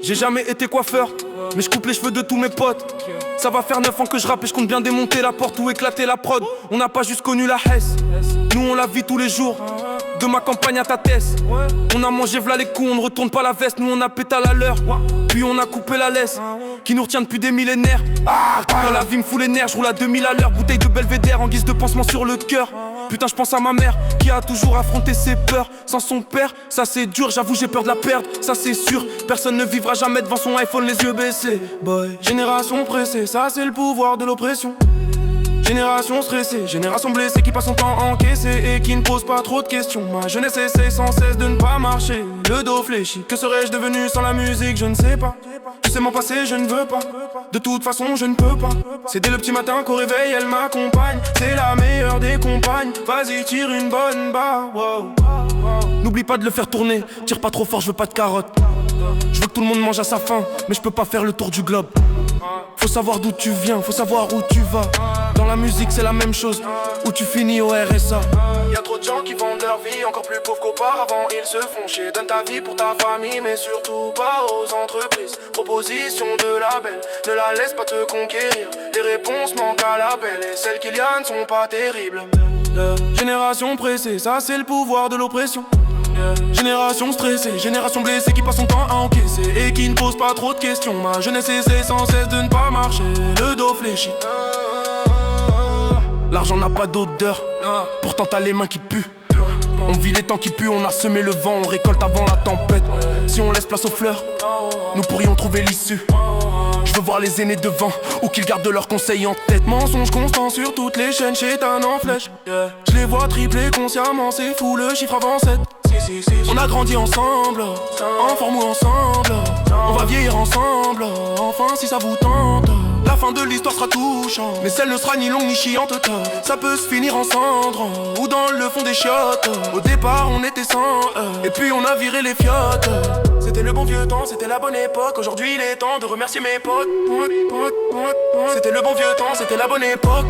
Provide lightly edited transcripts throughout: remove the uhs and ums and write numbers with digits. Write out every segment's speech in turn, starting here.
J'ai jamais été coiffeur, mais je coupe les cheveux de tous mes potes. Ça va faire 9 ans que je rappe et je compte bien démonter la porte ou éclater la prod. On n'a pas juste connu la Hesse, nous on la vit tous les jours. De ma campagne à ta thèse, on a mangé v'là les coups, on ne retourne pas la veste. Nous on a pété à l'heure, puis on a coupé la laisse qui nous retient depuis des millénaires. Quand la vie me fout les nerfs, je roule à 2000 à l'heure. Bouteille de Belvédère en guise de pansement sur le cœur. Putain je pense à ma mère qui a toujours affronté ses peurs. Sans son père, ça c'est dur, j'avoue j'ai peur de la perdre. Ça c'est sûr, personne ne vivra jamais devant son iPhone les yeux baissés. Boy, génération pressée, ça c'est le pouvoir de l'oppression. Génération stressée, génération blessée qui passe son temps encaissé et qui ne pose pas trop de questions. Ma jeunesse essaie sans cesse de ne pas marcher, le dos fléchi. Que serais-je devenu sans la musique, je ne sais pas. Tu sais mon passé, je ne veux pas. De toute façon, je ne peux pas. C'est dès le petit matin qu'au réveil, elle m'accompagne. C'est la meilleure des compagnes. Vas-y, tire une bonne barre. Wow. N'oublie pas de le faire tourner. Tire pas trop fort, je veux pas de carottes. Je veux que tout le monde mange à sa faim, mais je peux pas faire le tour du globe. Faut savoir d'où tu viens, faut savoir où tu vas. Dans la musique c'est la même chose, où tu finis au RSA. Y'a trop de gens qui vendent leur vie, encore plus pauvres qu'auparavant. Ils se font chier, donne ta vie pour ta famille, mais surtout pas aux entreprises. Proposition de label, ne la laisse pas te conquérir. Les réponses manquent à l'appel, et celles qu'il y a ne sont pas terribles. Génération pressée, ça c'est le pouvoir de l'oppression. Génération stressée, génération blessée qui passe son temps à encaisser et qui ne pose pas trop de questions. Ma jeunesse essaie sans cesse de ne pas marcher, le dos fléchi. L'argent n'a pas d'odeur, pourtant t'as les mains qui puent. On vit les temps qui puent, on a semé le vent, on récolte avant la tempête. Si on laisse place aux fleurs, nous pourrions trouver l'issue. Je veux voir les aînés devant, ou qu'ils gardent leurs conseils en tête. Mensonge constant sur toutes les chaînes, chétan en flèche. Je les vois tripler consciemment, c'est fou le chiffre avant 7. On a grandi ensemble, en forme ou ensemble. On va vieillir ensemble, enfin si ça vous tente. La fin de l'histoire sera touchante, mais celle ne sera ni longue ni chiante. Ça peut se finir en cendres, ou dans le fond des chiottes. Au départ on était 100, et puis on a viré les fiottes. C'était le bon vieux temps, c'était la bonne époque. Aujourd'hui il est temps de remercier mes potes. C'était le bon vieux temps, c'était la bonne époque.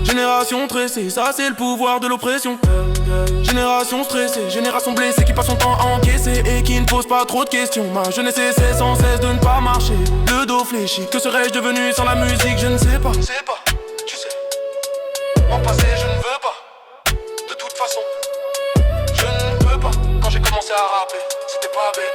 Génération tressée, ça c'est le pouvoir de l'oppression. Génération stressée, génération blessée qui passe son temps à encaisser et qui ne pose pas trop de questions. Ma jeunesse essaie sans cesse de ne pas marcher, le dos fléchi. Que serais-je devenu sans la musique, je ne sais pas. Tu sais, mon passé je ne veux pas. De toute façon, je ne peux pas. Quand j'ai commencé à rapper, c'était pas bête.